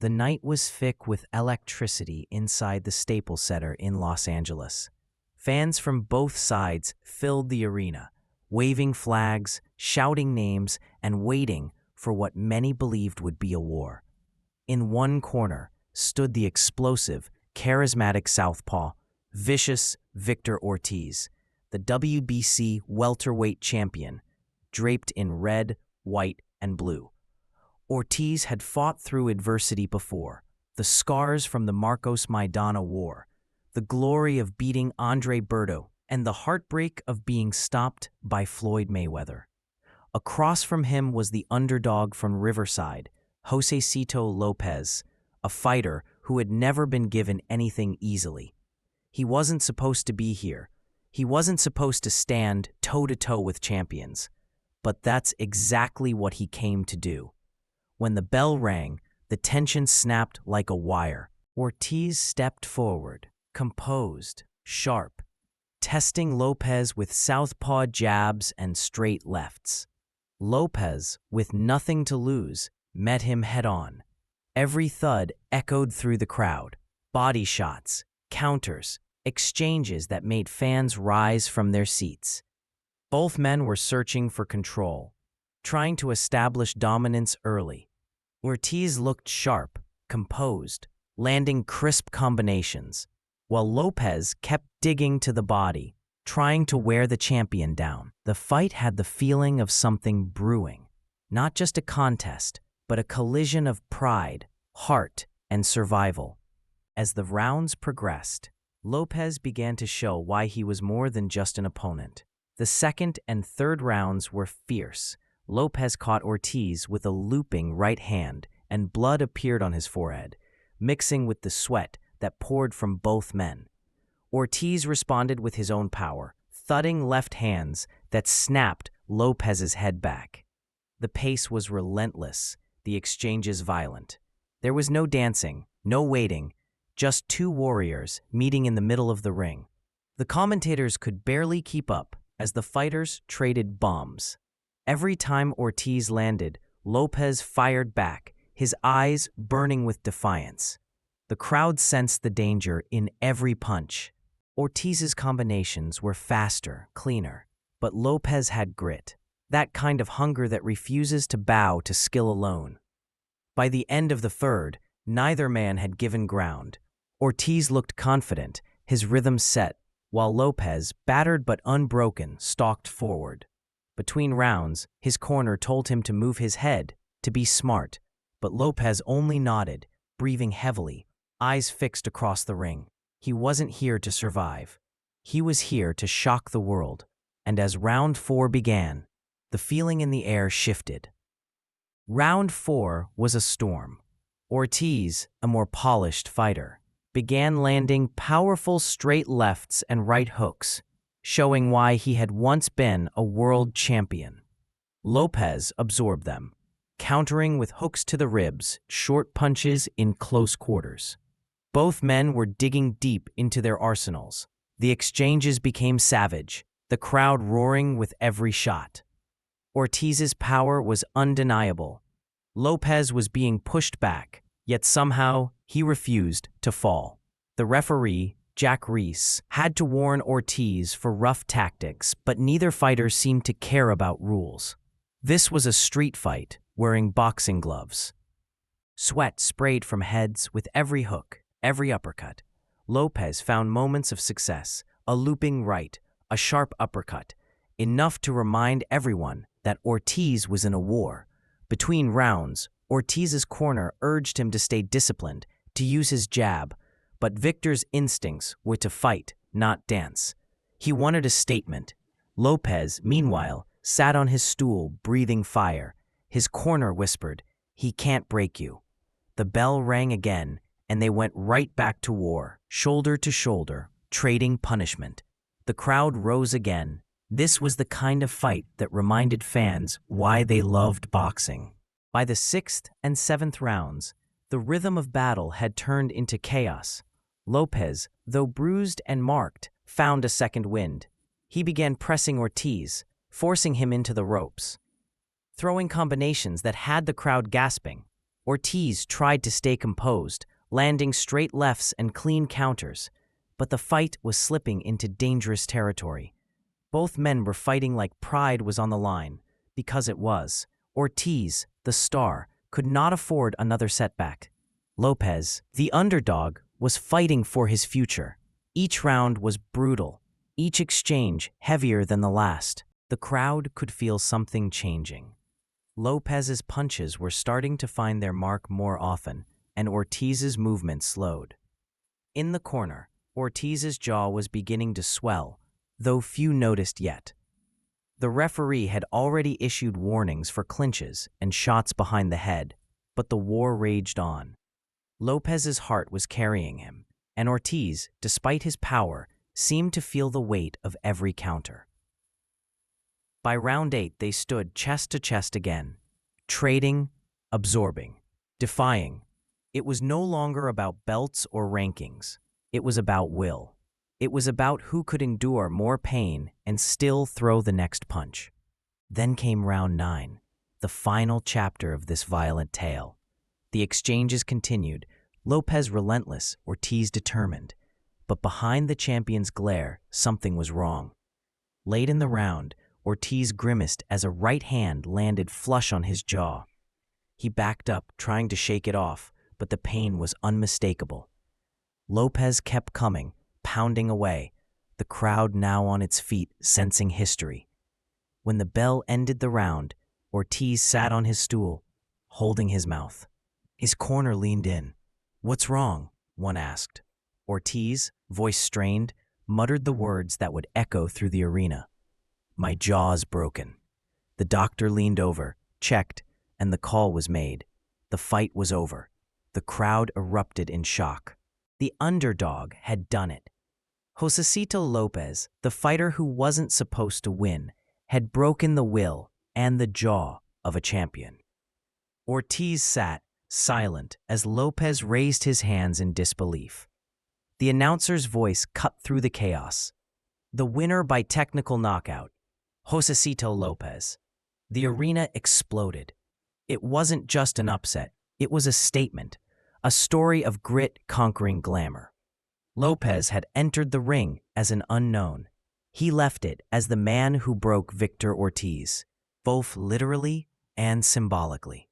The night was thick with electricity inside the Staples Center in Los Angeles. Fans from both sides filled the arena, waving flags, shouting names, and waiting for what many believed would be a war. In one corner stood the explosive, charismatic southpaw, vicious Victor Ortiz, the WBC welterweight champion, draped in red, white, and blue. Ortiz had fought through adversity before, the scars from the Marcos Maidana War, the glory of beating Andre Berto, and the heartbreak of being stopped by Floyd Mayweather. Across from him was the underdog from Riverside, Josesito Lopez, a fighter who had never been given anything easily. He wasn't supposed to be here. He wasn't supposed to stand toe-to-toe with champions. But that's exactly what he came to do. When the bell rang, the tension snapped like a wire. Ortiz stepped forward, composed, sharp, testing Lopez with southpaw jabs and straight lefts. Lopez, with nothing to lose, met him head-on. Every thud echoed through the crowd. Body shots, counters, exchanges that made fans rise from their seats. Both men were searching for control, trying to establish dominance early. Ortiz looked sharp, composed, landing crisp combinations, while Lopez kept digging to the body, trying to wear the champion down. The fight had the feeling of something brewing, not just a contest, but a collision of pride, heart, and survival. As the rounds progressed, Lopez began to show why he was more than just an opponent. The second and third rounds were fierce. Lopez caught Ortiz with a looping right hand, and blood appeared on his forehead, mixing with the sweat that poured from both men. Ortiz responded with his own power, thudding left hands that snapped Lopez's head back. The pace was relentless, the exchanges violent. There was no dancing, no waiting, just two warriors meeting in the middle of the ring. The commentators could barely keep up as the fighters traded bombs. Every time Ortiz landed, Lopez fired back, his eyes burning with defiance. The crowd sensed the danger in every punch. Ortiz's combinations were faster, cleaner, but Lopez had grit, that kind of hunger that refuses to bow to skill alone. By the end of the third, neither man had given ground. Ortiz looked confident, his rhythm set, while Lopez, battered but unbroken, stalked forward. Between rounds, his corner told him to move his head, to be smart, but Lopez only nodded, breathing heavily, eyes fixed across the ring. He wasn't here to survive. He was here to shock the world. And as round 4 began, the feeling in the air shifted. Round 4 was a storm. Ortiz, a more polished fighter, began landing powerful straight lefts and right hooks, showing why he had once been a world champion. Lopez absorbed them, countering with hooks to the ribs, short punches in close quarters. Both men were digging deep into their arsenals. The exchanges became savage, the crowd roaring with every shot. Ortiz's power was undeniable. Lopez was being pushed back, yet somehow he refused to fall. The referee, Jack Reese, had to warn Ortiz for rough tactics, but neither fighter seemed to care about rules. This was a street fight, wearing boxing gloves. Sweat sprayed from heads with every hook, every uppercut. Lopez found moments of success, a looping right, a sharp uppercut, enough to remind everyone that Ortiz was in a war. Between rounds, Ortiz's corner urged him to stay disciplined, to use his jab, but Victor's instincts were to fight, not dance. He wanted a statement. Lopez, meanwhile, sat on his stool, breathing fire. His corner whispered, "He can't break you." The bell rang again, and they went right back to war, shoulder to shoulder, trading punishment. The crowd rose again. This was the kind of fight that reminded fans why they loved boxing. By the 6th and 7th rounds, the rhythm of battle had turned into chaos. Lopez, though bruised and marked, found a second wind. He began pressing Ortiz, forcing him into the ropes. Throwing combinations that had the crowd gasping, Ortiz tried to stay composed, landing straight lefts and clean counters, but the fight was slipping into dangerous territory. Both men were fighting like pride was on the line, because it was. Ortiz, the star, could not afford another setback. Lopez, the underdog, was fighting for his future. Each round was brutal, each exchange heavier than the last. The crowd could feel something changing. Lopez's punches were starting to find their mark more often, and Ortiz's movement slowed. In the corner, Ortiz's jaw was beginning to swell, though few noticed yet. The referee had already issued warnings for clinches and shots behind the head, but the war raged on. Lopez's heart was carrying him, and Ortiz, despite his power, seemed to feel the weight of every counter. By round 8, they stood chest to chest again, trading, absorbing, defying. It was no longer about belts or rankings. It was about will. It was about who could endure more pain and still throw the next punch. Then came round 9, the final chapter of this violent tale. The exchanges continued, Lopez relentless, Ortiz determined. But behind the champion's glare, something was wrong. Late in the round, Ortiz grimaced as a right hand landed flush on his jaw. He backed up, trying to shake it off, but the pain was unmistakable. Lopez kept coming, pounding away, the crowd now on its feet, sensing history. When the bell ended the round, Ortiz sat on his stool, holding his mouth. His corner leaned in. "What's wrong?" one asked. Ortiz, voice strained, muttered the words that would echo through the arena. "My jaw's broken." The doctor leaned over, checked, and the call was made. The fight was over. The crowd erupted in shock. The underdog had done it. Josesito Lopez, the fighter who wasn't supposed to win, had broken the will and the jaw of a champion. Ortiz sat, silent, as Lopez raised his hands in disbelief. The announcer's voice cut through the chaos. The winner by technical knockout, Josesito Lopez. The arena exploded. It wasn't just an upset, it was a statement, a story of grit conquering glamour. Lopez had entered the ring as an unknown. He left it as the man who broke Victor Ortiz, both literally and symbolically.